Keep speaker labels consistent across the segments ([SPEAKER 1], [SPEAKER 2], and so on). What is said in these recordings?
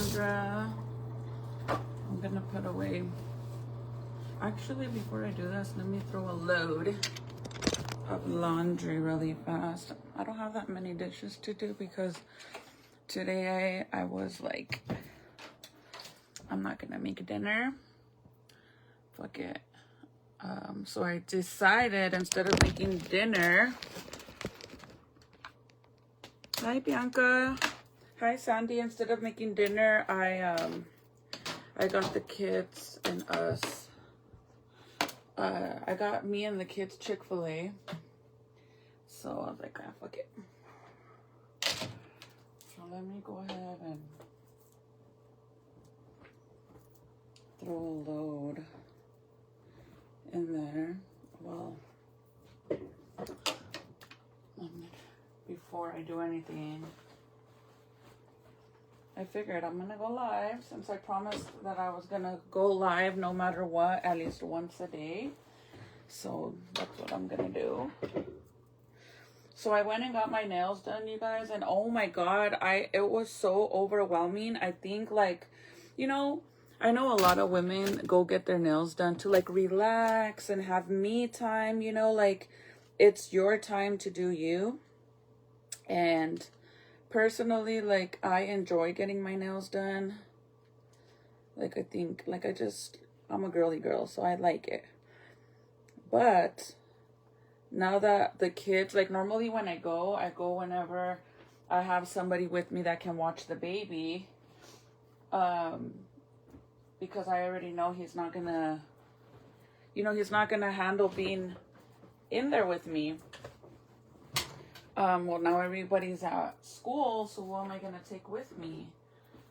[SPEAKER 1] Sandra. I'm gonna put away. Actually, before I do this, let me throw a load of laundry really fast. I don't have that many dishes to do because today I was like, I'm not gonna make dinner. Fuck it. So I decided instead of making dinner. Hi Bianca. Hi Sandy. Instead of making dinner, I got the kids and us. I got me and the kids Chick-fil-A. So I was like, ah, fuck it. So let me go ahead and throw a load in there. Well, before I do anything, I figured I'm gonna go live since I promised that I was gonna go live no matter what, at least once a day. So that's what I'm gonna do. So I went and got my nails done, you guys, and oh my god, it was so overwhelming. I think, like, you know, I know a lot of women go get their nails done to like relax and have me time, you know, like it's your time to do you. And personally, like, I enjoy getting my nails done. Like, I think, like, I'm a girly girl, so I like it. But now that the kids, like, normally when I go whenever I have somebody with me that can watch the baby. Because I already know he's not gonna, you know, he's not gonna handle being in there with me. Well, now everybody's at school, so who am I going to take with me?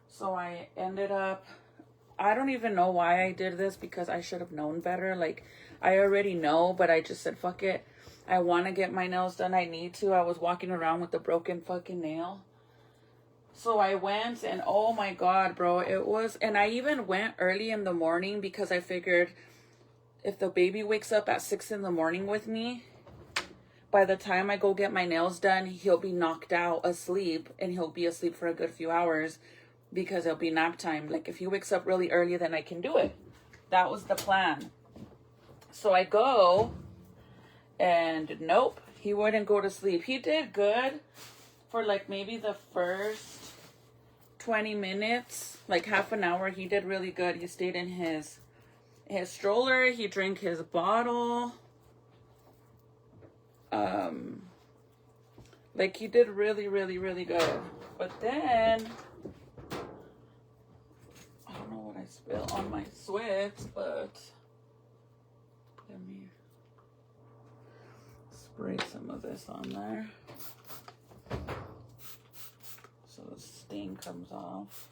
[SPEAKER 1] So I ended up, I don't even know why I did this because I should have known better. Like, I already know, but I just said, fuck it. I want to get my nails done. I need to. I was walking around with a broken fucking nail. So I went and oh my God, bro, it was, and I even went early in the morning because I figured if the baby wakes up at 6 in the morning with me, by the time I go get my nails done, he'll be knocked out asleep, and he'll be asleep for a good few hours because it'll be nap time. Like, if he wakes up really early, then I can do it. That was the plan. So I go, and nope, he wouldn't go to sleep. He did good for like maybe the first 20 minutes, like half an hour. He did really good. He stayed in his stroller. He drank his bottle. Like, he did really, really, really good. But then, I don't know what I spilled on my sweats, but let me spray some of this on there so the stain comes off.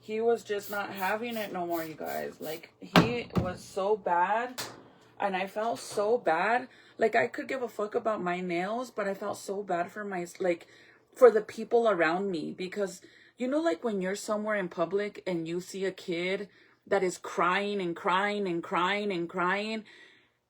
[SPEAKER 1] He was just not having it no more, you guys. Like, he was so bad, and I felt so bad. Like, I could give a fuck about my nails, but I felt so bad for for the people around me. Because, you know, like, when you're somewhere in public and you see a kid that is crying and crying and crying and crying,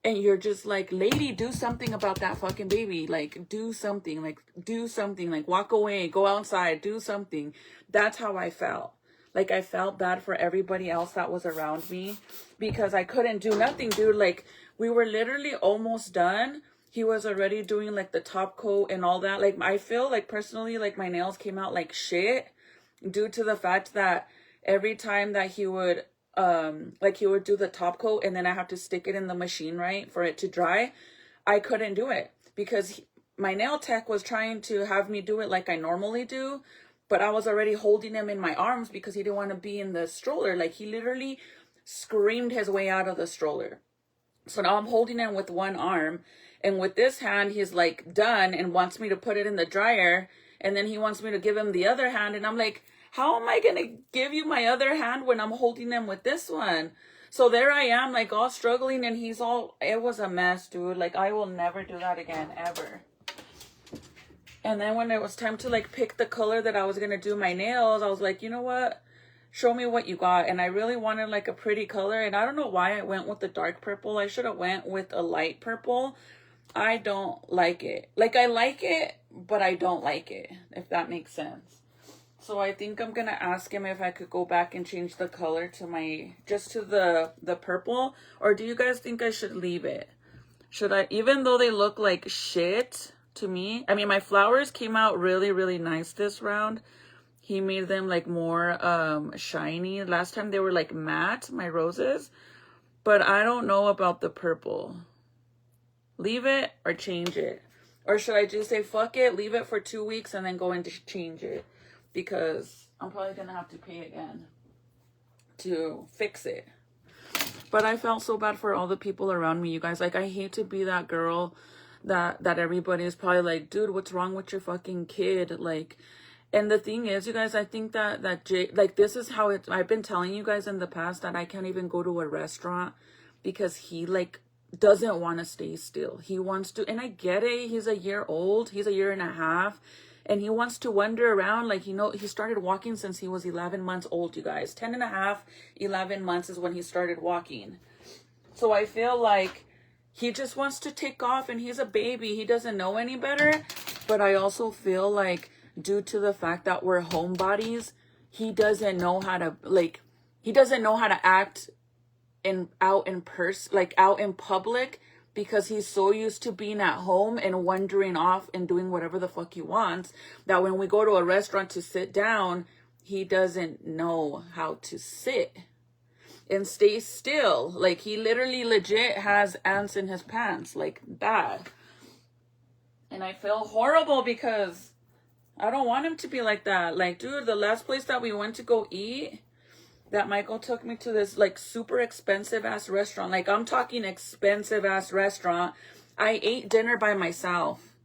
[SPEAKER 1] and you're just like, lady, do something about that fucking baby. Like, do something. Like, do something. Like, walk away, go outside, do something. That's how I felt. Like, I felt bad for everybody else that was around me because I couldn't do nothing, dude. Like, we were literally almost done. He was already doing, like, the top coat and all that. Like, I feel like, personally, like, my nails came out like shit due to the fact that every time that he would, he would do the top coat and then I have to stick it in the machine, right, for it to dry. I couldn't do it because my nail tech was trying to have me do it like I normally do. But I was already holding him in my arms because he didn't want to be in the stroller. Like, he literally screamed his way out of the stroller. So now I'm holding him with one arm. And with this hand, he's like done and wants me to put it in the dryer. And then he wants me to give him the other hand. And I'm like, how am I going to give you my other hand when I'm holding him with this one? So there I am, like, all struggling. And it was a mess, dude. Like, I will never do that again, ever. And then when it was time to, like, pick the color that I was going to do my nails, I was like, you know what? Show me what you got. And I really wanted, like, a pretty color. And I don't know why I went with the dark purple. I should have went with a light purple. I don't like it. Like, I like it, but I don't like it, if that makes sense. So I think I'm gonna ask him if I could go back and change the color to my, just to the purple, or do you guys think I should leave it? Should I, even though they look like shit to me? I mean, my flowers came out really, really nice this round. He made them like more shiny. Last time they were like matte, my roses. But I don't know about the purple. Leave it or change it? Or should I just say, fuck it, leave it for 2 weeks and then go in to change it? Because I'm probably going to have to pay again to fix it. But I felt so bad for all the people around me, you guys. Like, I hate to be that girl that everybody is probably like, dude, what's wrong with your fucking kid? Like, and the thing is, you guys, I think that Jay, like, this is how it, I've been telling you guys in the past that I can't even go to a restaurant because he, like, doesn't want to stay still. He wants to, and I get it. He's a year old. He's a year and a half. And he wants to wander around. Like, you know, he started walking since he was 11 months old, you guys. 10 and a half, 11 months is when he started walking. So I feel like he just wants to take off, and he's a baby. He doesn't know any better. But I also feel like, due to the fact that we're homebodies, he doesn't know how to, like, he doesn't know how to act out in public, because he's so used to being at home and wandering off and doing whatever the fuck he wants, that when we go to a restaurant to sit down, he doesn't know how to sit and stay still. Like, he literally legit has ants in his pants, like, bad. And I feel horrible because I don't want him to be like that. Like, dude, the last place that we went to go eat, that Michael took me to this, like, super expensive ass restaurant. Like, I'm talking expensive ass restaurant. I ate dinner by myself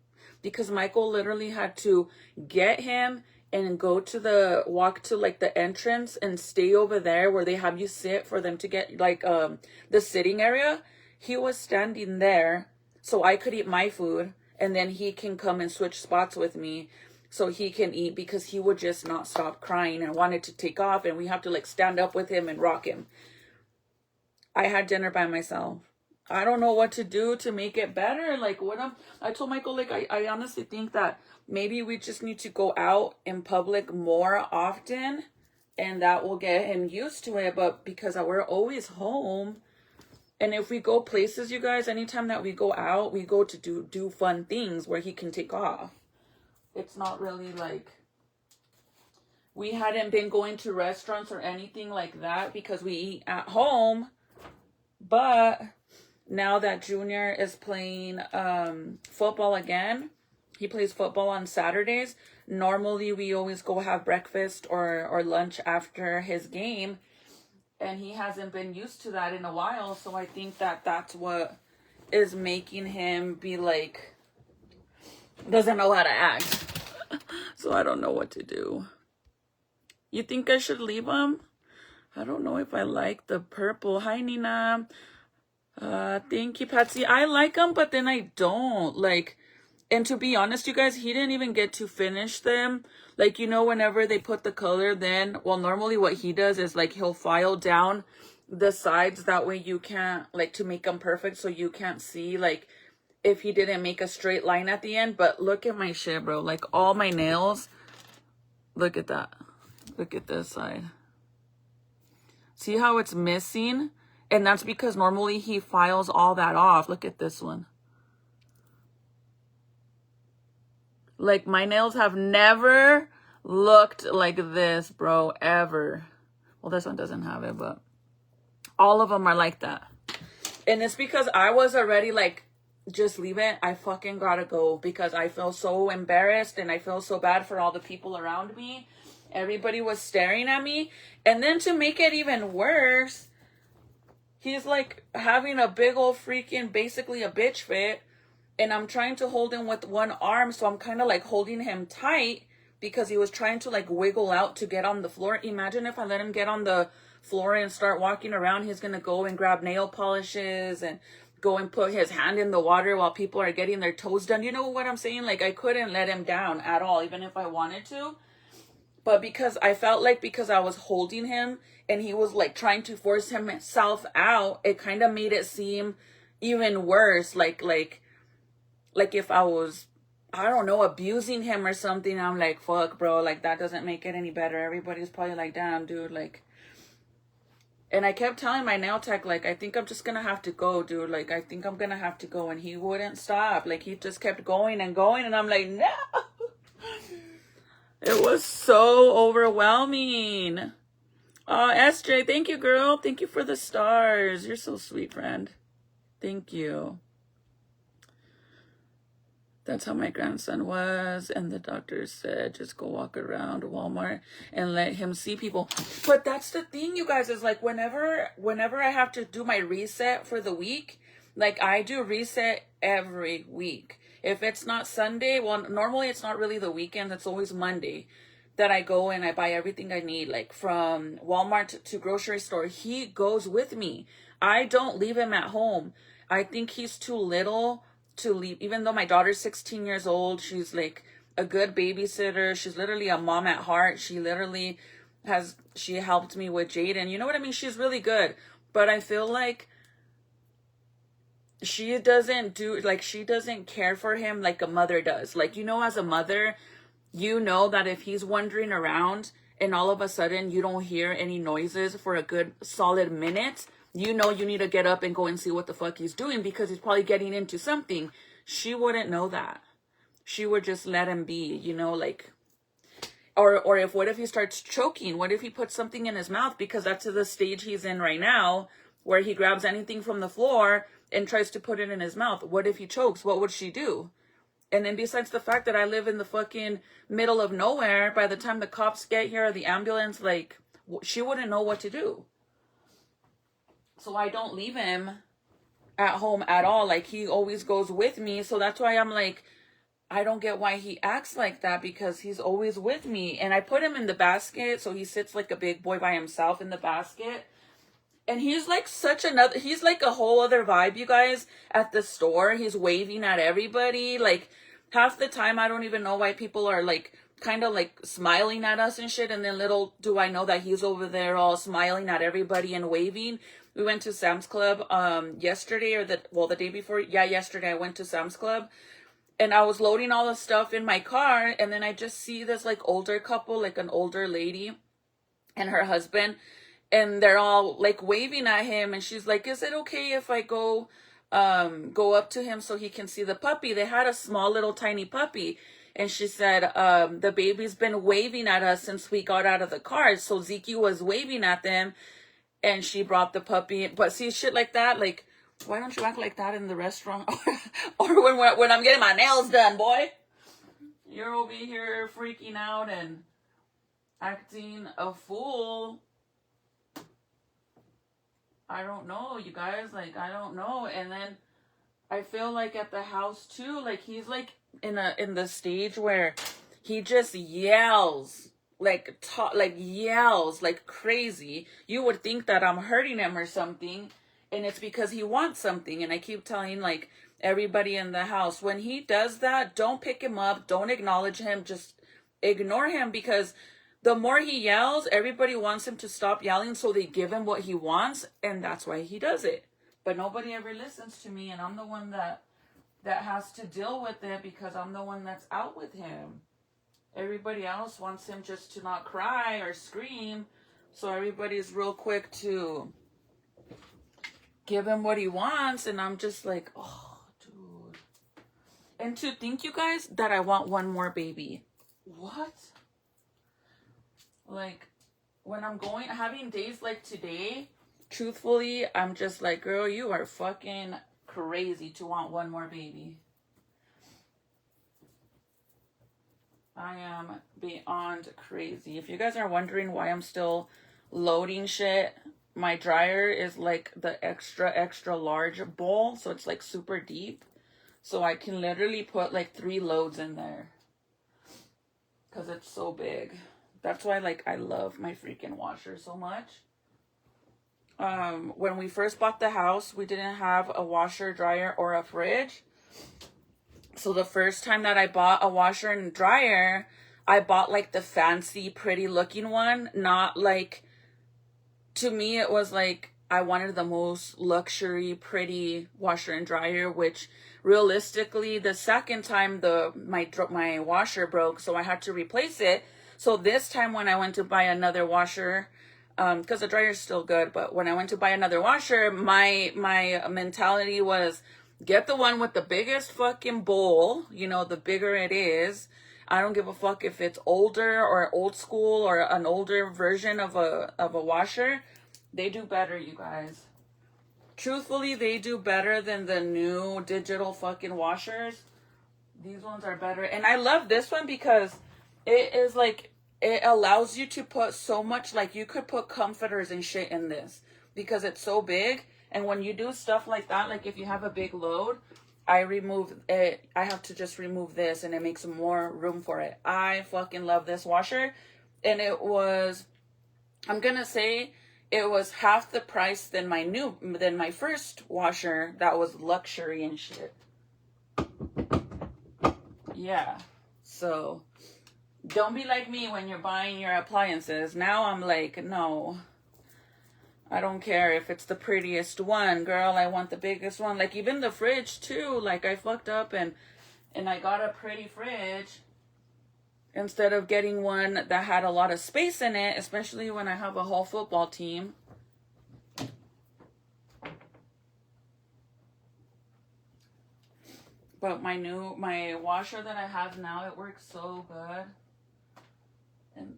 [SPEAKER 1] because Michael literally had to get him and walk to like the entrance and stay over there where they have you sit for them to get like the sitting area. He was standing there so I could eat my food, and then he can come and switch spots with me so he can eat, because he would just not stop crying and wanted to take off, and we have to like stand up with him and rock him. I had dinner by myself. I don't know what to do to make it better. Like, I told Michael, like, I honestly think that maybe we just need to go out in public more often, and that will get him used to it. But because we're always home, and if we go places, you guys, anytime that we go out, we go to do fun things where he can take off. It's not really like, we hadn't been going to restaurants or anything like that because we eat at home. But now that Junior is playing football again, he plays football on Saturdays. Normally we always go have breakfast or lunch after his game, and he hasn't been used to that in a while. So I think that that's what is making him be like, doesn't know how to act. So I don't know what to do. You think I should leave him? I don't know if I like the purple. Hi, Nina. Thank you, Patsy. I like them, but then I don't. Like, and to be honest, you guys, he didn't even get to finish them. Like, you know, whenever they put the color, then, well, normally what he does is, like, he'll file down the sides. That way you can't, like, to make them perfect, so you can't see, like, if he didn't make a straight line at the end. But look at my shit, bro. Like, all my nails. Look at that. Look at this side. See how it's missing? And that's because normally he files all that off. Look at this one. Like, my nails have never looked like this, bro, ever. Well, this one doesn't have it, but all of them are like that. And it's because I was already like, just leave it. I fucking gotta go, because I feel so embarrassed and I feel so bad for all the people around me. Everybody was staring at me. And then to make it even worse, he's like having a big old freaking, basically a bitch fit. And I'm trying to hold him with one arm. So I'm kind of like holding him tight because he was trying to like wiggle out to get on the floor. Imagine if I let him get on the floor and start walking around. He's going to go and grab nail polishes and go and put his hand in the water while people are getting their toes done. You know what I'm saying? Like, I couldn't let him down at all, even if I wanted to. But because I felt like, because I was holding him and he was like trying to force himself out, it kind of made it seem even worse. Like like if I was, I don't know, abusing him or something, I'm like, fuck, bro, like that doesn't make it any better. Everybody's probably like, damn, dude, like. And I kept telling my nail tech, like, I think I'm just gonna have to go, dude. Like, I think I'm gonna have to go. And he wouldn't stop. Like, he just kept going and going. And I'm like, no. It was so overwhelming. Oh, SJ, thank you, girl. Thank you for the stars. You're so sweet, friend. Thank you. That's how my grandson was. And the doctor said, just go walk around Walmart and let him see people. But that's the thing, you guys, is like whenever I have to do my reset for the week, like I do reset every week. If it's not Sunday, well, normally it's not really the weekend. It's always Monday that I go and I buy everything I need, like from Walmart to grocery store. He goes with me. I don't leave him at home. I think he's too little to leave, even though my daughter's 16 years old. She's like a good babysitter. She's literally a mom at heart. She literally she helped me with Jaden. You know what I mean? She's really good. But I feel like she doesn't care for him like a mother does. Like, you know, as a mother, you know that if he's wandering around and all of a sudden you don't hear any noises for a good solid minute, you know you need to get up and go and see what the fuck he's doing because he's probably getting into something. She wouldn't know that. She would just let him be, you know, like, or what if he starts choking? What if he puts something in his mouth? Because that's the stage he's in right now, where he grabs anything from the floor and tries to put it in his mouth. What if he chokes? What would she do? And then besides the fact that I live in the fucking middle of nowhere, by the time the cops get here or the ambulance, like, she wouldn't know what to do. So I don't leave him at home at all. Like, he always goes with me. So that's why I'm like, I don't get why he acts like that, because he's always with me. And I put him in the basket, so he sits like a big boy by himself in the basket. And he's like he's like a whole other vibe, you guys, at the store. He's waving at everybody. Like, half the time I don't even know why people are like kind of like smiling at us and shit. And then little do I know that he's over there all smiling at everybody and waving. We went to Sam's Club yesterday, or the day before. Yeah, yesterday I went to Sam's Club. And I was loading all the stuff in my car, and then I just see this like older couple, like an older lady and her husband, and they're all like waving at him, and she's like, is it okay if I go up to him so he can see the puppy? They had a small little tiny puppy, and she said, the baby's been waving at us since we got out of the car. So Zeke was waving at them, and she brought the puppy. But see, shit like that, like, why don't you act like that in the restaurant? Or when I'm getting my nails done, boy? You're over here freaking out and acting a fool. I don't know, you guys. Like, I don't know. And then I feel like at the house too, like he's like in the stage where he just yells. Yells like crazy. You would think that I'm hurting him or something. And it's because he wants something. And I keep telling, like, everybody in the house, when he does that, don't pick him up. Don't acknowledge him. Just ignore him, because the more he yells, everybody wants him to stop yelling, so they give him what he wants. And that's why he does it. But nobody ever listens to me. And I'm the one that has to deal with it, because I'm the one that's out with him. Everybody else wants him just to not cry or scream. So everybody's real quick to give him what he wants, and I'm just like, oh, dude. And to think, you guys, that I want one more baby. What? Like, when I'm having days like today, truthfully, I'm just like, girl, you are fucking crazy to want one more baby. I am beyond crazy. If you guys are wondering why I'm still loading shit, my dryer is like the extra large bowl, so it's like super deep, so I can literally put like 3 loads in there because it's so big. That's why, like, I love my freaking washer so much. When we first bought the house, we didn't have a washer, dryer, or a fridge. So the first time that I bought a washer and dryer, I bought like the fancy pretty looking one, not like, to me, it was like I wanted the most luxury, pretty washer and dryer, which realistically, the second time my washer broke, so I had to replace it. So this time when I went to buy another washer, because the dryer is still good, but when I went to buy another washer, my mentality was, get the one with the biggest fucking bowl, you know, the bigger it is. I don't give a fuck if it's older or old school or an older version of a washer. They do better, you guys. Truthfully, they do better than the new digital fucking washers. These ones are better. And I love this one because it is like, it allows you to put so much, like you could put comforters and shit in this because it's so big. And when you do stuff like that, like if you have a big load, I remove it. I have to just remove this and it makes more room for it. I fucking love this washer. And it was, I'm going to say it was half the price than my first washer that was luxury and shit. Yeah. So don't be like me when you're buying your appliances. Now I'm like, no. I don't care if it's the prettiest one, girl. I want the biggest one. Like even the fridge too. Like I fucked up and I got a pretty fridge instead of getting one that had a lot of space in it, especially when I have a whole football team. But my washer that I have now, it works so good. And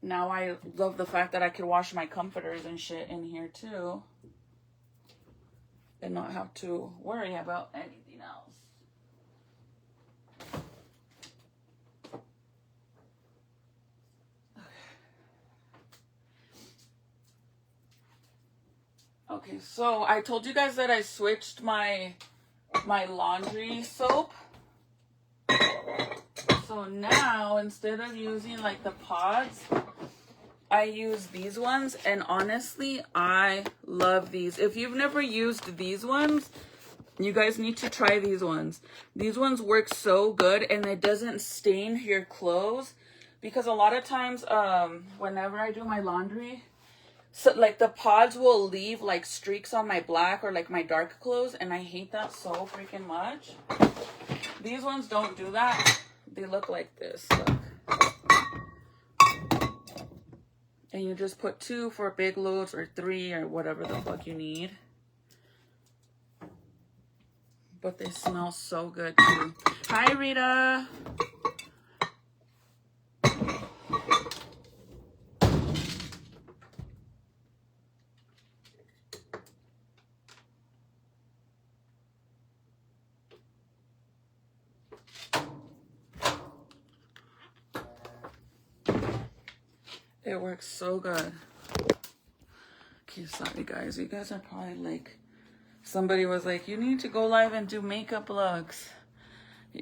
[SPEAKER 1] now I love the fact that I could wash my comforters and shit in here too. And not have to worry about anything else. Okay, so I told you guys that I switched my laundry soap. So now, instead of using like the pods, I use these ones, and honestly, I love these. If you've never used these ones, you guys need to try these ones. These ones work so good, and it doesn't stain your clothes, because a lot of times, whenever I do my laundry, so like the pods will leave like streaks on my black or like my dark clothes, and I hate that so freaking much. These ones don't do that. They look like this. Look. And you just put 2 for big loads or 3 or whatever the fuck you need. But they smell so good too. Hi, Rita. It works so good. Okay, sorry guys. You guys are probably like, somebody was like, you need to go live and do makeup looks.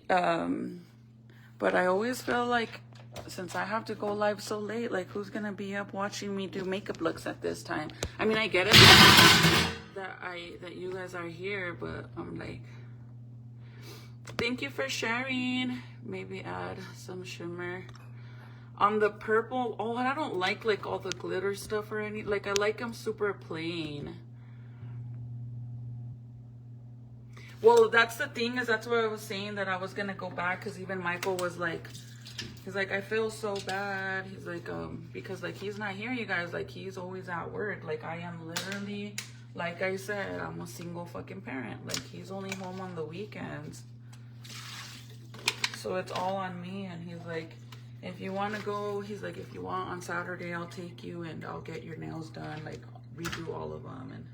[SPEAKER 1] But I always feel like, since I have to go live so late, like who's gonna be up watching me do makeup looks at this time? I mean, I get it that you guys are here, but I'm like, thank you for sharing. Maybe add some shimmer. On the purple, oh, and I don't like all the glitter stuff or any, like I like them super plain. Well, that's the thing, is that's what I was saying, that I was gonna go back, because even Michael was like, he's like, I feel so bad. He's like, because like he's not here, you guys, like he's always at work. Like I am literally, like I said, I'm a single fucking parent. Like he's only home on the weekends. So it's all on me. And he's like, if you want to go, he's like, if you want on Saturday, I'll take you and I'll get your nails done, like redo all of them. And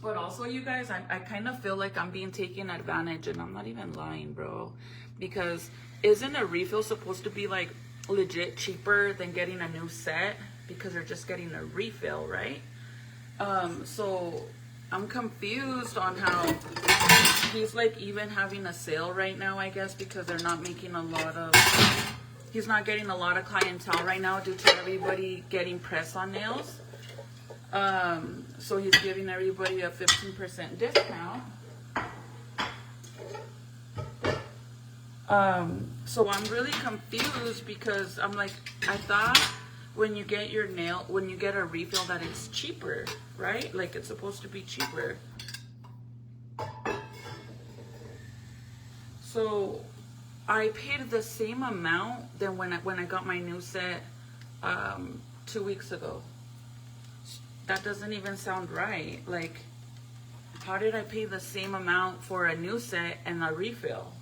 [SPEAKER 1] but also, you guys, I kind of feel like I'm being taken advantage, and I'm not even lying, bro, because isn't a refill supposed to be like legit cheaper than getting a new set, because they're just getting a refill, right? So I'm confused on how he's like even having a sale right now, I guess, because they're not making a lot of, he's not getting a lot of clientele right now due to everybody getting press-on nails. So he's giving everybody a 15% discount. So I'm really confused because I'm like, I thought when you get a refill that it's cheaper, right? Like it's supposed to be cheaper. So I paid the same amount than when I got my new set 2 weeks ago. That doesn't even sound right. Like, how did I pay the same amount for a new set and a refill?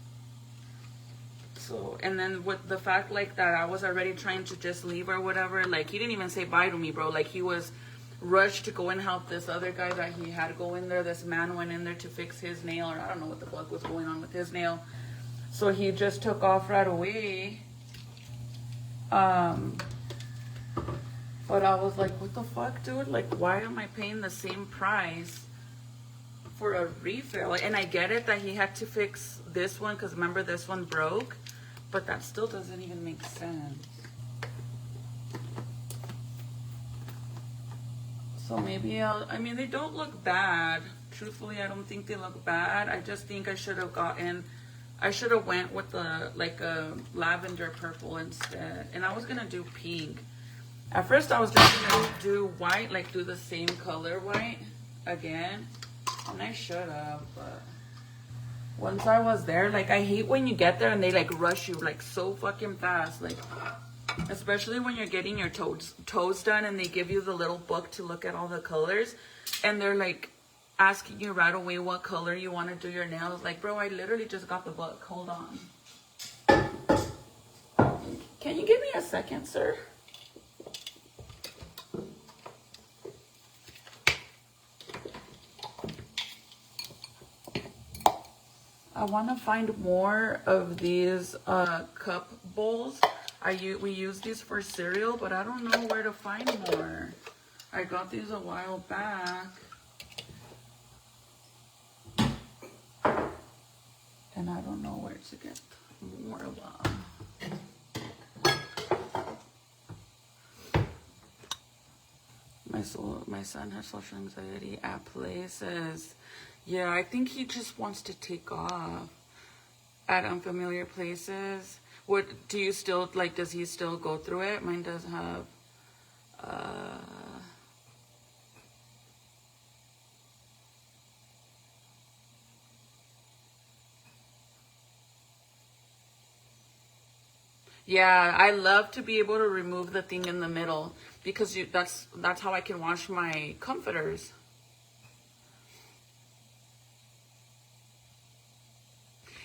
[SPEAKER 1] So, and then with the fact like that I was already trying to just leave or whatever, like he didn't even say bye to me, bro. Like he was rushed to go and help this other guy that he had go in there. This man went in there to fix his nail, or I don't know what the fuck was going on with his nail. So he just took off right away. But I was like, what the fuck, dude? Like, why am I paying the same price for a refill? And I get it that he had to fix this one because remember this one broke, but that still doesn't even make sense. So maybe I mean, they don't look bad. Truthfully, I don't think they look bad. I just think I should have went with like a lavender purple instead. And I was gonna do pink. At first I was just gonna do white, like do the same color white again. And I should have, but once I was there, like I hate when you get there and they like rush you like so fucking fast. Like, especially when you're getting your toes done and they give you the little book to look at all the colors. And they're like asking you right away what color you want to do your nails. Like, bro, I literally just got the book. Hold on. Can you give me a second, sir? I want to find more of these cup bowls. We use these for cereal, but I don't know where to find more. I got these a while back. And I don't know where to get more of them. My son has social anxiety at places. Yeah, I think he just wants to take off at unfamiliar places. What do you still like? Does he still go through it? Mine does have. Yeah, I love to be able to remove the thing in the middle because that's how I can wash my comforters.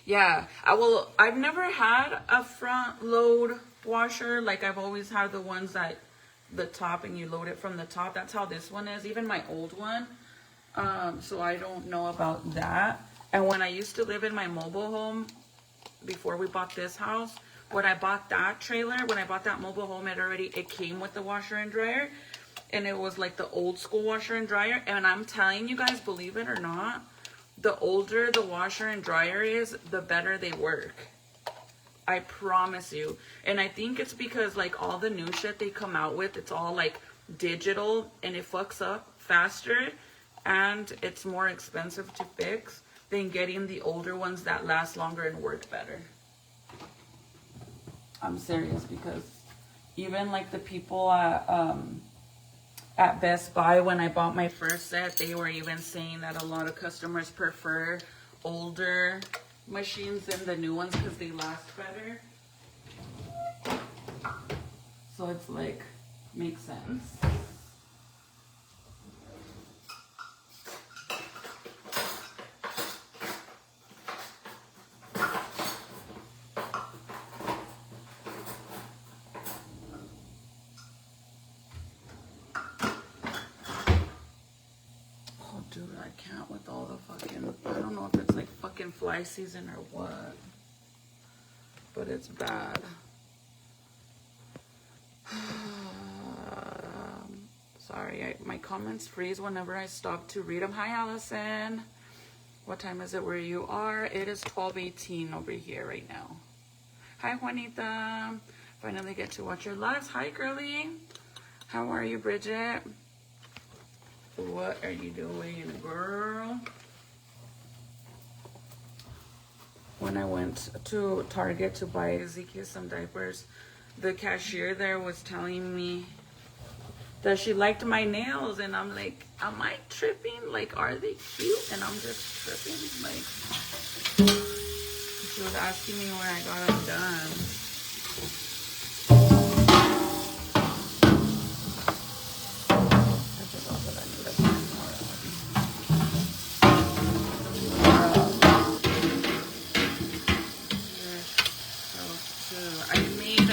[SPEAKER 1] Yeah, I've never had a front load washer. Like I've always had the ones that the top and you load it from the top. That's how this one is, even my old one. So I don't know about that. And when I used to live in my mobile home, before we bought this house, when I bought that trailer, when I bought that mobile home, it came with the washer and dryer. And it was like the old school washer and dryer. And I'm telling you guys, believe it or not, the older the washer and dryer is, the better they work. I promise you. And I think it's because like all the new shit they come out with, it's all like digital and it fucks up faster and it's more expensive to fix than getting the older ones that last longer and work better. I'm serious, because even like the people at Best Buy, when I bought my first set, they were even saying that a lot of customers prefer older machines than the new ones because they last better. So it's like, makes sense. Dude, I can't with all the fucking, I don't know if it's like fucking fly season or what, but it's bad. Sorry, my comments freeze whenever I stop to read them. Hi, Allison. What time is it where you are? It is 12:18 over here right now. Hi, Juanita. Finally get to watch your lives. Hi, girlie. How are you, Bridget? What are you doing, girl? when I went to Target to buy Ezekiel some diapers, the cashier there was telling me that she liked my nails, and I'm like, am I tripping? Like, are they cute? And I'm just tripping. Like, she was asking me where I got them done. I forgot that I need to find more I made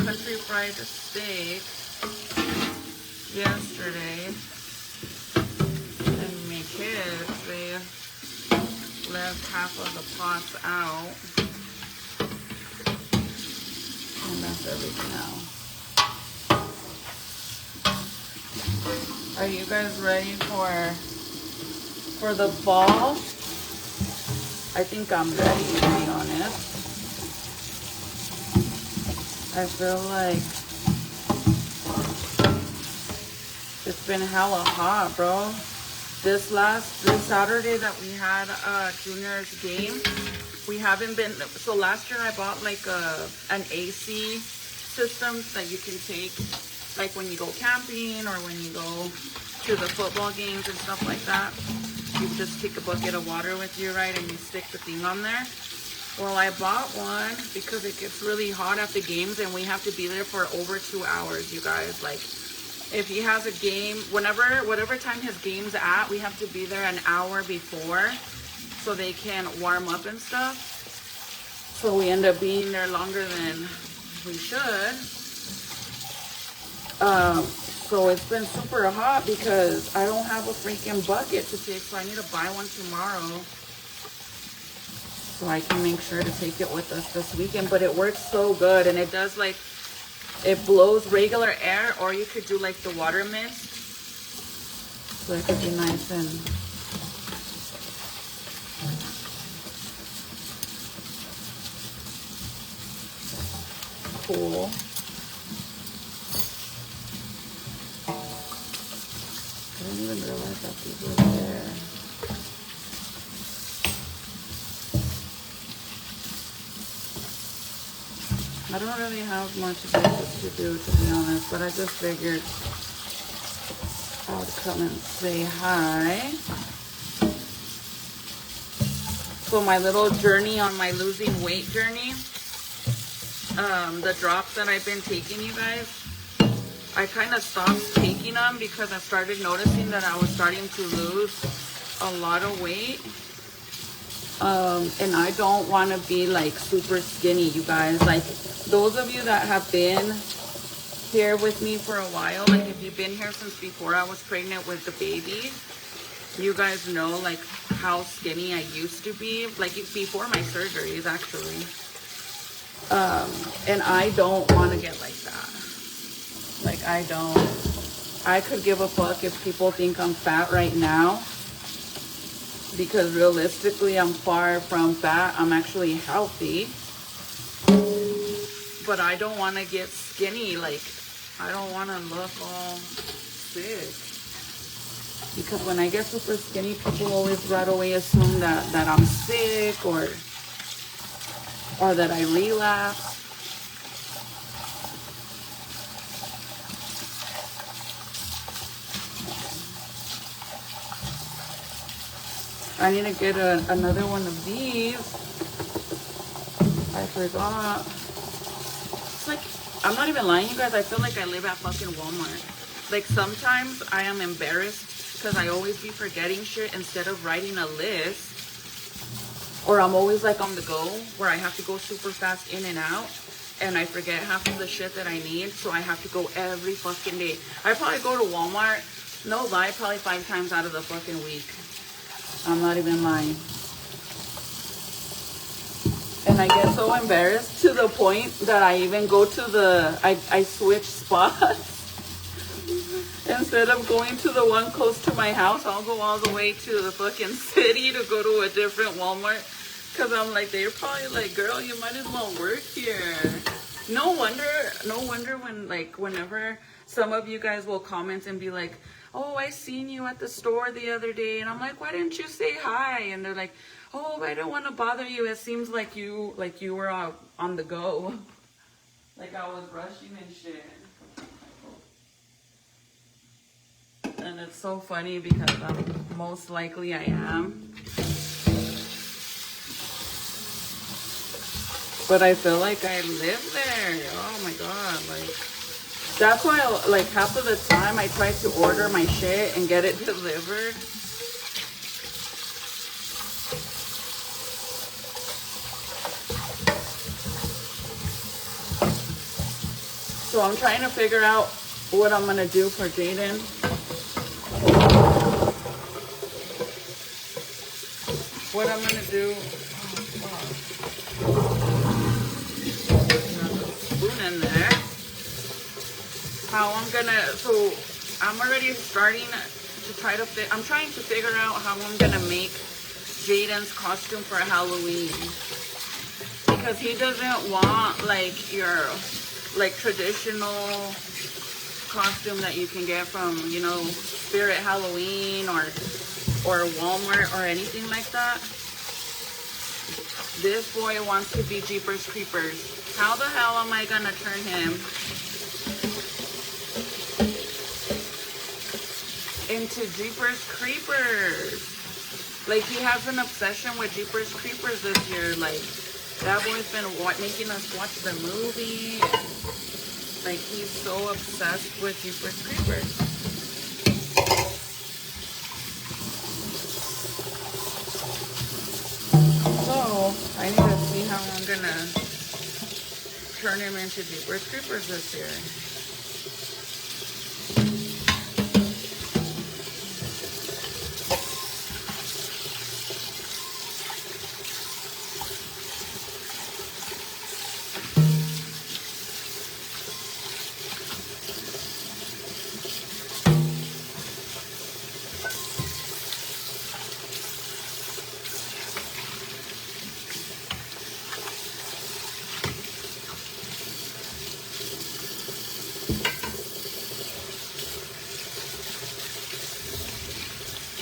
[SPEAKER 1] country fried steak yesterday, and my kids, they left half of the pots out, and that's everything out. Are you guys ready for the fall? I think I'm ready, to be honest. I feel like it's been hella hot, bro. This Saturday that we had a juniors game, we haven't been, so last year I bought like an AC system that you can take, like when you go camping or when you go to the football games and stuff like that. You just take a bucket of water with you, right, and you stick the thing on there. Well, I bought one because it gets really hot at the games, and we have to be there for over 2 hours, you guys. Like, if he has a game, whatever time his game's at, we have to be there an hour before so they can warm up and stuff. So we end up being there longer than we should. So it's been super hot because I don't have a freaking bucket to take, so I need to buy one tomorrow so I can make sure to take it with us this weekend. But it works so good, and it does, like, it blows regular air, or you could do like the water mist, so it could be nice and cool. I didn't even realize that these were there. I don't really have much business to do, to be honest, but I just figured I would come and say hi. So my little journey on my losing weight journey, the drops that I've been taking, you guys, I kind of stopped taking them because I started noticing that I was starting to lose a lot of weight. And I don't want to be like super skinny, you guys. Like, those of you that have been here with me for a while, like if you've been here since before I was pregnant with the baby, you guys know like how skinny I used to be, like before my surgeries actually. And I don't want to get like that. Like, I could give a fuck if people think I'm fat right now, because realistically I'm far from fat. I'm actually healthy, but I don't want to get skinny. Like, I don't want to look all sick, because when I get super skinny, people always right away assume that I'm sick or that I relapse. I need to get another one of these. I forgot. It's like, I'm not even lying, you guys. I feel like I live at fucking Walmart. Like, sometimes I am embarrassed because I always be forgetting shit instead of writing a list. Or I'm always like on the go where I have to go super fast in and out, and I forget half of the shit that I need, so I have to go every fucking day. I probably go to Walmart, no lie, probably 5 times out of the fucking week. I'm not even lying. And I get so embarrassed to the point that I even go to I switch spots. Instead of going to the one close to my house, I'll go all the way to the fucking city to go to a different Walmart. Because I'm like, they're probably like, girl, you might as well work here. No wonder when, like, whenever some of you guys will comment and be like, oh, I seen you at the store the other day. And I'm like, why didn't you say hi? And they're like, Oh, I don't want to bother you. It seems like you were on the go. Like I was rushing and shit. And it's so funny because most likely I am. But I feel like I live there. Oh my god, like that's why like half of the time I try to order my shit and get it delivered. So I'm trying to figure out what I'm gonna do for Jaden. What I'm gonna do. Spoon in there. How I'm gonna. So I'm already starting to try to. I'm trying to figure out how I'm gonna make Jaden's costume for Halloween, because he doesn't want like your like traditional costume that you can get from, you know, Spirit Halloween or Walmart or anything like that. This boy wants to be Jeepers Creepers. How the hell am I gonna turn him into Jeepers Creepers? Like, he has an obsession with Jeepers Creepers this year. Like, that boy's been making us watch the movie. Like, he's so obsessed with Jeepers Creepers. So, I need to see how I'm gonna turn him into Jeepers Creepers this year.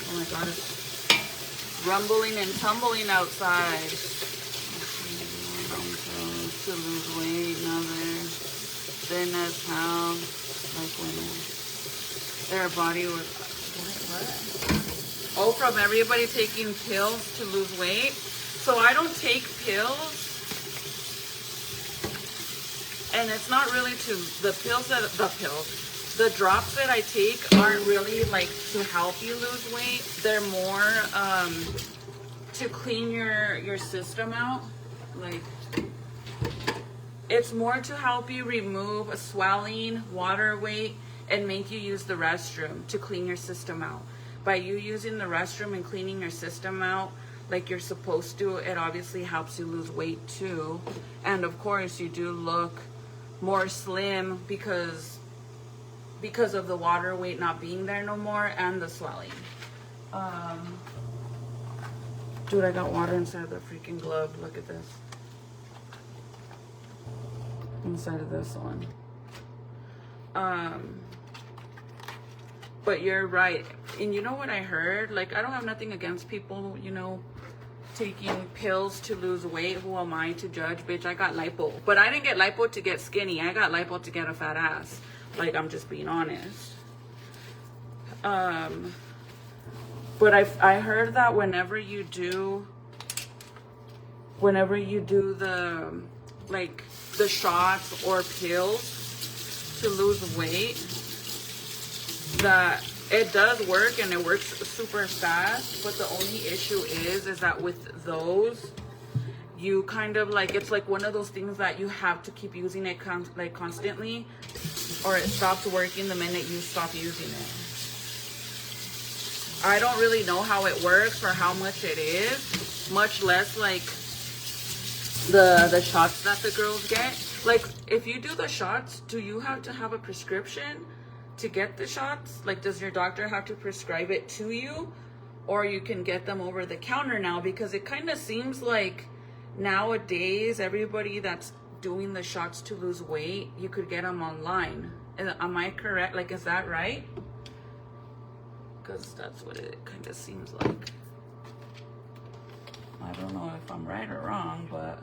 [SPEAKER 1] Oh my god, it's rumbling and tumbling outside. To lose weight, now they're thin as hell. Like when their body was... What? Oh, from everybody taking pills to lose weight? So I don't take pills. And it's not really to... The drops that I take aren't really like to help you lose weight. They're more to clean your system out. Like, it's more to help you remove a swelling, water weight, and make you use the restroom to clean your system out. By you using the restroom and cleaning your system out like you're supposed to, it obviously helps you lose weight too. And of course you do look more slim because of the water weight not being there no more and the swelling. Dude, I got water inside the freaking glove. Look at this. Inside of this one. But you're right. And you know what I heard? Like, I don't have nothing against people, you know, taking pills to lose weight. Who am I to judge? Bitch, I got lipo. But I didn't get lipo to get skinny. I got lipo to get a fat ass. Like, I'm just being honest. But I heard that whenever you do the, like, the shots or pills to lose weight, that it does work and it works super fast. But the only issue is that with those, you kind of like, it's like one of those things that you have to keep using it constantly, or it stops working the minute you stop using it. I don't really know how it works or how much it is, much less like the shots that the girls get. Like, if you do the shots, do you have to have a prescription to get the shots? Like, does your doctor have to prescribe it to you, or you can get them over the counter now? Because it kind of seems like nowadays everybody that's doing the shots to lose weight, you could get them online. Am I correct? Like, is that right? Because that's what it kind of seems like. I don't know if I'm right or wrong, but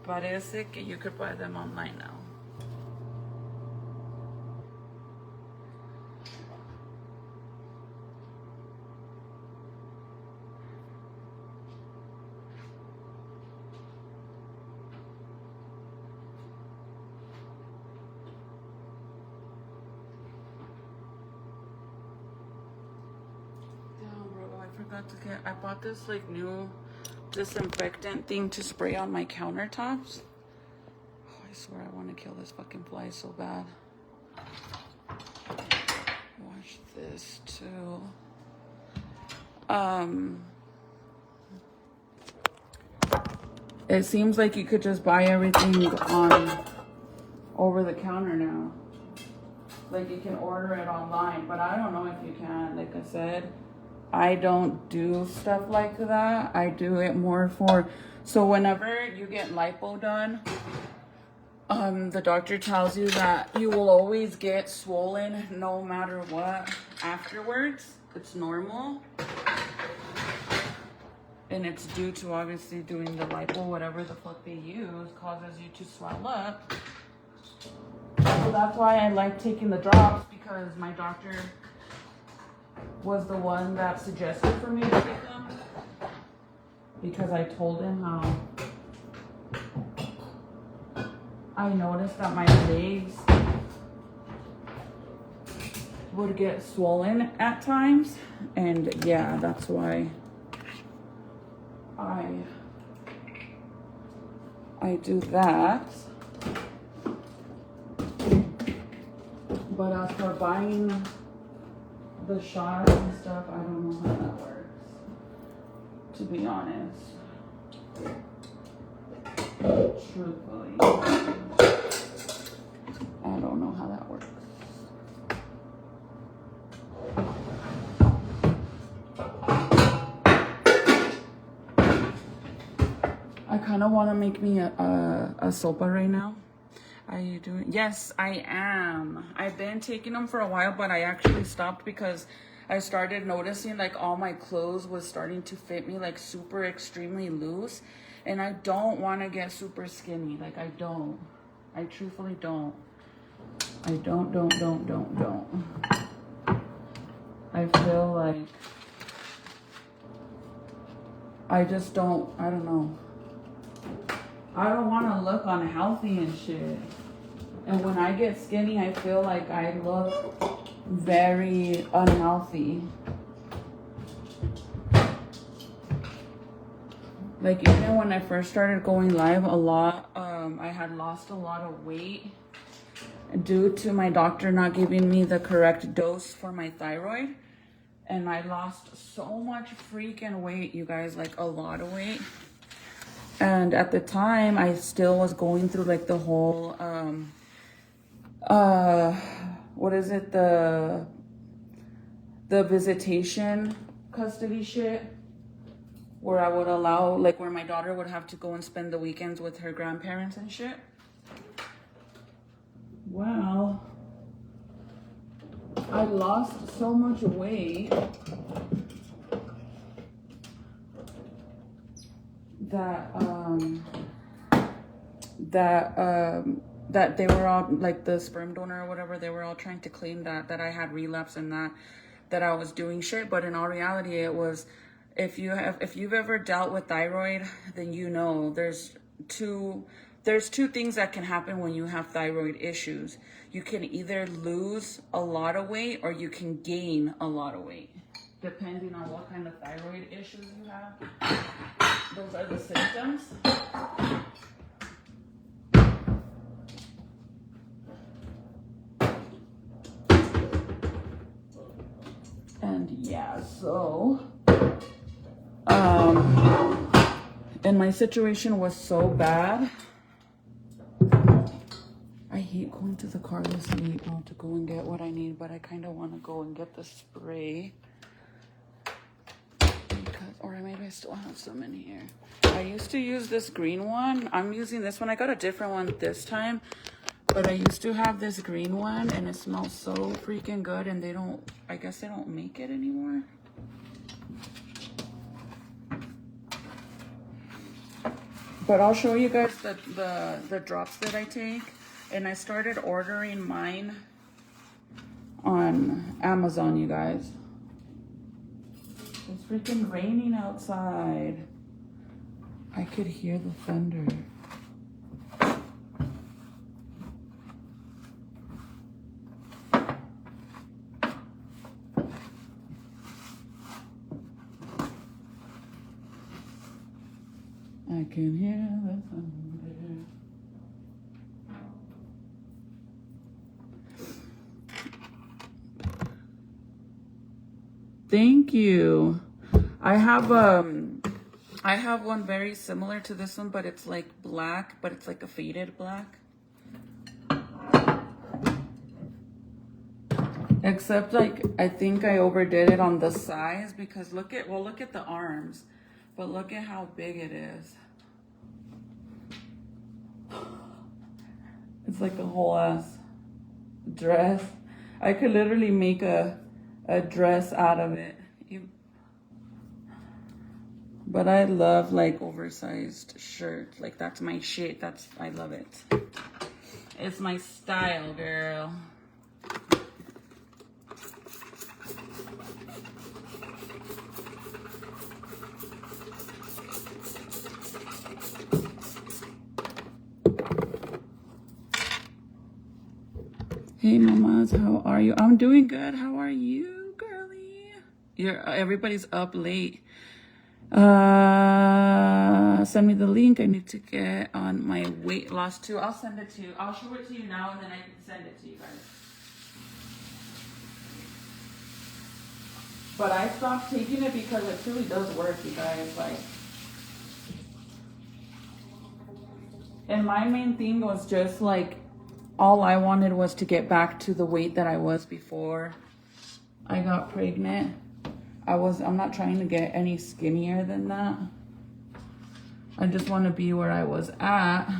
[SPEAKER 1] parece que you could buy them online now. I bought this like new disinfectant thing to spray on my countertops. Oh, I swear I want to kill this fucking fly so bad. Watch this too. It seems like you could just buy everything on over the counter now. Like you can order it online, but I don't know if you can. Like I said, I don't do stuff like that. I do it more for, so whenever you get lipo done, the doctor tells you that you will always get swollen no matter what afterwards. It's normal. And it's due to obviously doing the lipo, whatever the fuck they use, causes you to swell up. So that's why I like taking the drops, because my doctor was the one that suggested for me to take them, because I told him how I noticed that my legs would get swollen at times, and yeah, that's why I do that. But as for buying the shots and stuff, I don't know how that works, to be honest. Truthfully, I don't know how that works. I kind of want to make me a sopa right now. Are you doing? Yes, I am. I've been taking them for a while, but I actually stopped because I started noticing like all my clothes was starting to fit me like super extremely loose, and I don't want to get super skinny. Like I don't. I truthfully don't. I don't. I feel like I just don't. I don't know. I don't want to look unhealthy and shit. And when I get skinny, I feel like I look very unhealthy. Like even when I first started going live a lot, I had lost a lot of weight due to my doctor not giving me the correct dose for my thyroid. And I lost so much freaking weight, you guys, like a lot of weight. And at the time, I still was going through like the whole, what is it? The visitation custody shit, where I would allow, like where my daughter would have to go and spend the weekends with her grandparents and shit. Well, I lost so much weight that they were all, like the sperm donor or whatever, they were all trying to claim that I had relapse and that I was doing shit. But in all reality, it was, if you've ever dealt with thyroid, then you know there's two things that can happen when you have thyroid issues. You can either lose a lot of weight or you can gain a lot of weight, depending on what kind of thyroid issues you have. Those are the symptoms. And yeah, so and my situation was so bad. I hate going to the car this late now to go and get what I need, but I kind of want to go and get the spray. Or maybe I still have some in here. I used to use this green one. I'm using this one. I got a different one this time, but I used to have this green one, and it smells so freaking good, and I guess they don't make it anymore. But I'll show you guys the drops that I take. And I started ordering mine on Amazon, you guys. It's freaking raining outside. I could hear the thunder. I can hear the thunder. Thank you. I have one very similar to this one, but it's like black, but it's like a faded black. Except like I think I overdid it on the size because look at the arms, but look at how big it is. It's like a whole ass dress. I could literally make a dress out of it. But I love like oversized shirts. Like that's my shit. I love it. It's my style, girl. Hey mamas, how are you? I'm doing good. How are you, girly? Everybody's up late. Send me the link. I need to get on my weight loss too. I'll send it to you. I'll show it to you now and then I can send it to you guys. But I stopped taking it because it truly does work, you guys. Like, and my main thing was just like, all I wanted was to get back to the weight that I was before I got pregnant. I'm not trying to get any skinnier than that. I just want to be where I was at.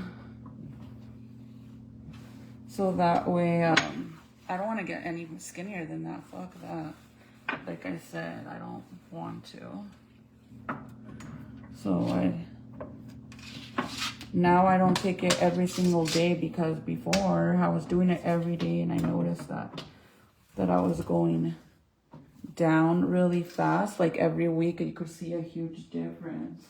[SPEAKER 1] So that way, I don't want to get any skinnier than that. Fuck that. Like I said, I don't want to. So now I don't take it every single day because before I was doing it every day and I noticed that I was going down really fast. Like every week you could see a huge difference.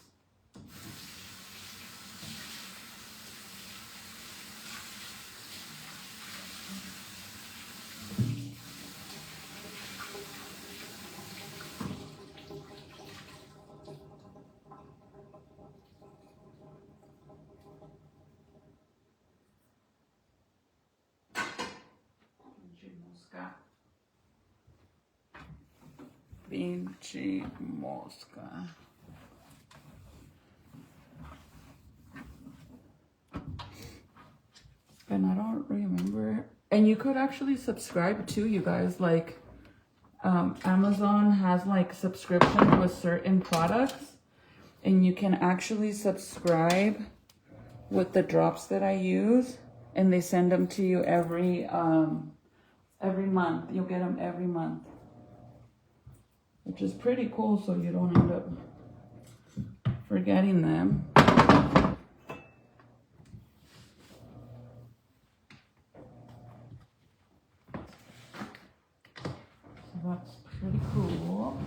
[SPEAKER 1] Pinche mosca. And I don't remember. And you could actually subscribe too, you guys. Like, Amazon has like subscription with certain products. And you can actually subscribe with the drops that I use. And they send them to you every month. You'll get them every month. Which is pretty cool, so you don't end up forgetting them. So that's pretty cool.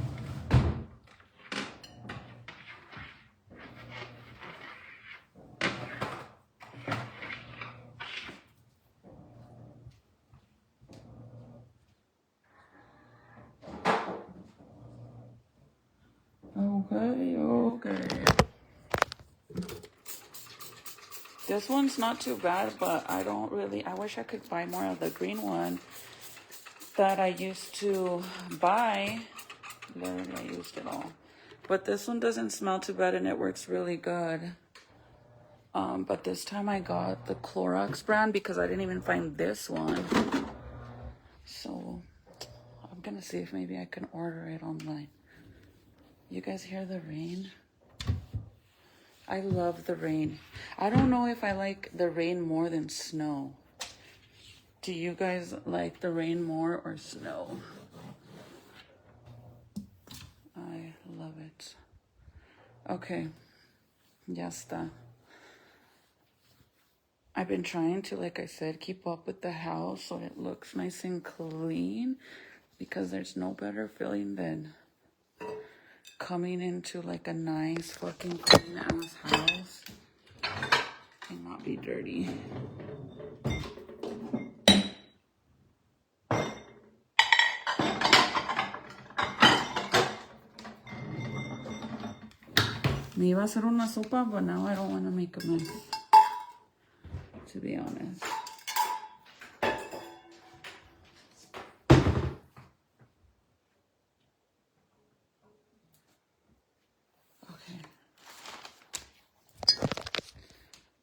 [SPEAKER 1] Okay. This one's not too bad, but I wish I could buy more of the green one that I used to buy. Literally, I used it all. But this one doesn't smell too bad and it works really good. But this time I got the Clorox brand because I didn't even find this one. So I'm gonna see if maybe I can order it online. You guys hear the rain? I love the rain. I don't know if I like the rain more than snow. Do you guys like the rain more or snow? I love it. Okay. Ya está. I've been trying to, like I said, keep up with the house so it looks nice and clean, because there's no better feeling than coming into like a nice fucking clean ass house and not be dirty. Me iba a hacer una sopa, but now I don't want to make a mess, to be honest. Okay.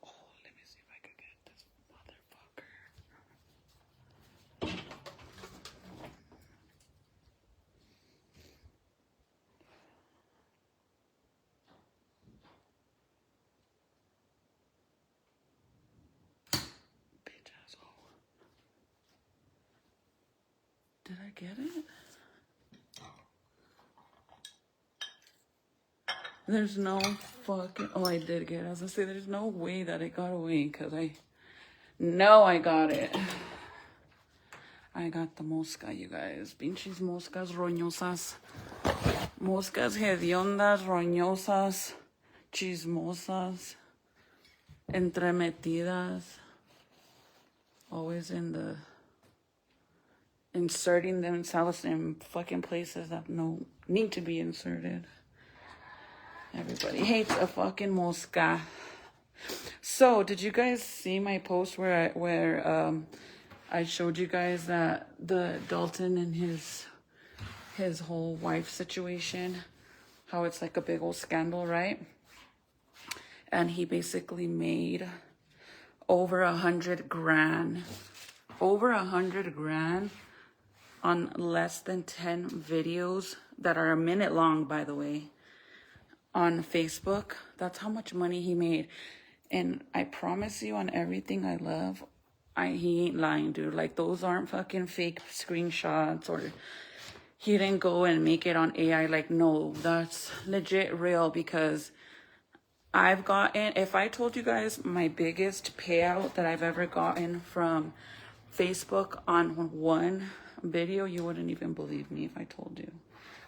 [SPEAKER 1] Oh, let me see if I can get this motherfucker. Bitch asshole. Did I get it? There's no fucking... Oh, I did get it. I was gonna say, there's no way that it got away, because I know I got it. I got the mosca, you guys. Pinches moscas roñosas. Moscas hediondas, roñosas, chismosas, entremetidas. Always inserting themselves in fucking places that no need to be inserted. Everybody hates a fucking mosca. So, did you guys see my post where I showed you guys that the Dalton and his whole wife situation, how it's like a big old scandal, right? And he basically made over 100 grand on less than 10 videos that are a minute long, by the way, on Facebook. That's how much money he made. And I promise you, on everything I love, he ain't lying, dude. Like, those aren't fucking fake screenshots, or he didn't go and make it on AI. Like, no, that's legit real, because I've gotten, if I told you guys my biggest payout that I've ever gotten from Facebook on one video, you wouldn't even believe me if I told you.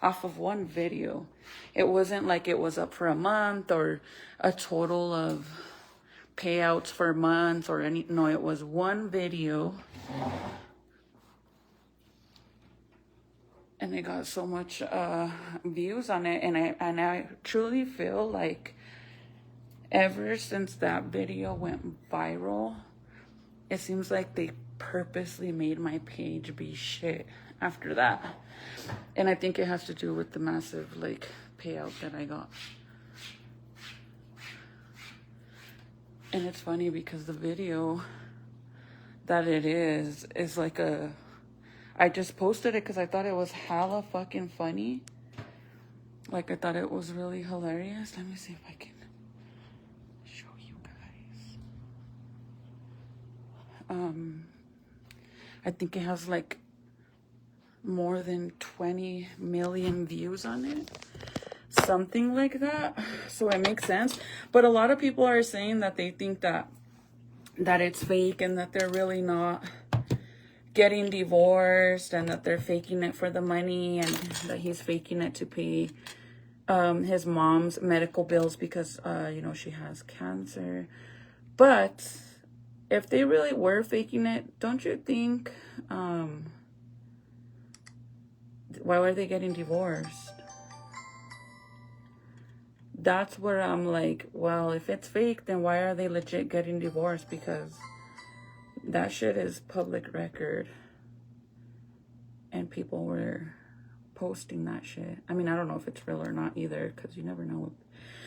[SPEAKER 1] Off of one video. It wasn't like it was up for a month or a total of payouts for months or any. No, it was one video. And it got so much views on it. And I truly feel like ever since that video went viral, it seems like they purposely made my page be shit after that. And I think it has to do with the massive, like, payout that I got. And it's funny because the video that it is like a... I just posted it because I thought it was hella fucking funny. Like, I thought it was really hilarious. Let me see if I can show you guys. I think it has, like, more than 20 million views on it. Something like that. So it makes sense. But a lot of people are saying that they think that it's fake and that they're really not getting divorced, and that they're faking it for the money, and that he's faking it to pay his mom's medical bills because, you know, she has cancer. But if they really were faking it, don't you think, why were they getting divorced? That's where I'm like, well, if it's fake, then why are they legit getting divorced? Because that shit is public record. And people were posting that shit. I mean, I don't know if it's real or not either, because you never know.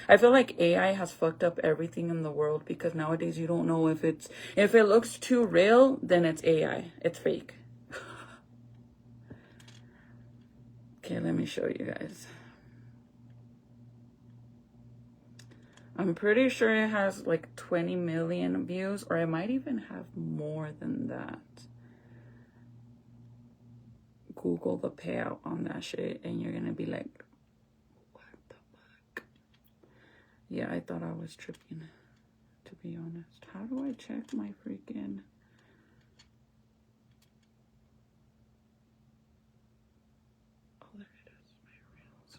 [SPEAKER 1] I feel like AI has fucked up everything in the world, because nowadays you don't know if it looks too real, then it's AI. It's fake. Okay, let me show you guys. I'm pretty sure it has like 20 million views, or it might even have more than that. Google the payout on that shit and you're gonna be like, what the fuck? Yeah, I thought I was tripping, to be honest. How How do I check my freaking... Oh, there it is. My reels.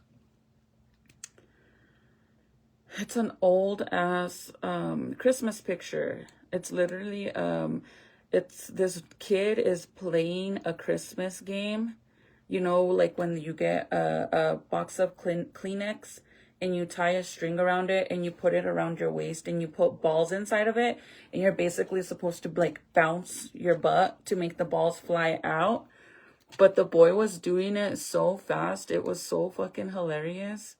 [SPEAKER 1] It's an old ass Christmas picture. It's literally it's this kid is playing a Christmas game. You know, like when you get a box of Kleenex and you tie a string around it and you put it around your waist and you put balls inside of it, and you're basically supposed to like bounce your butt to make the balls fly out. But the boy was doing it so fast. It was so fucking hilarious.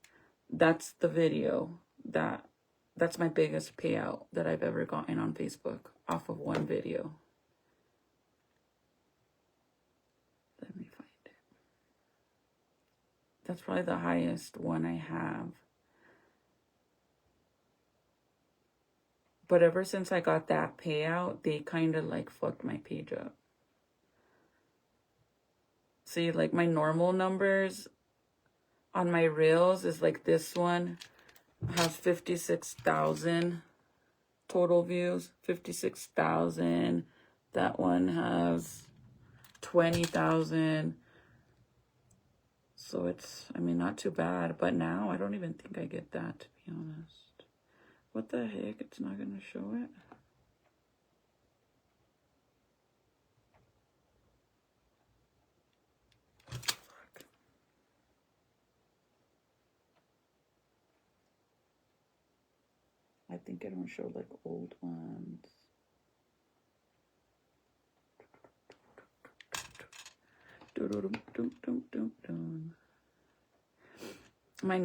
[SPEAKER 1] That's the video. That's my biggest payout that I've ever gotten on Facebook off of one video. Let me find it. That's probably the highest one I have. But ever since I got that payout, they kind of like fucked my page up. See, like my normal numbers on my reels is like this one has 56,000 total views. 56,000. That one has 20,000. So it's, I mean, not too bad. But now I don't even think I get that, to be honest. What the heck? It's not going to show it. Fuck. I think it don't show like old ones. My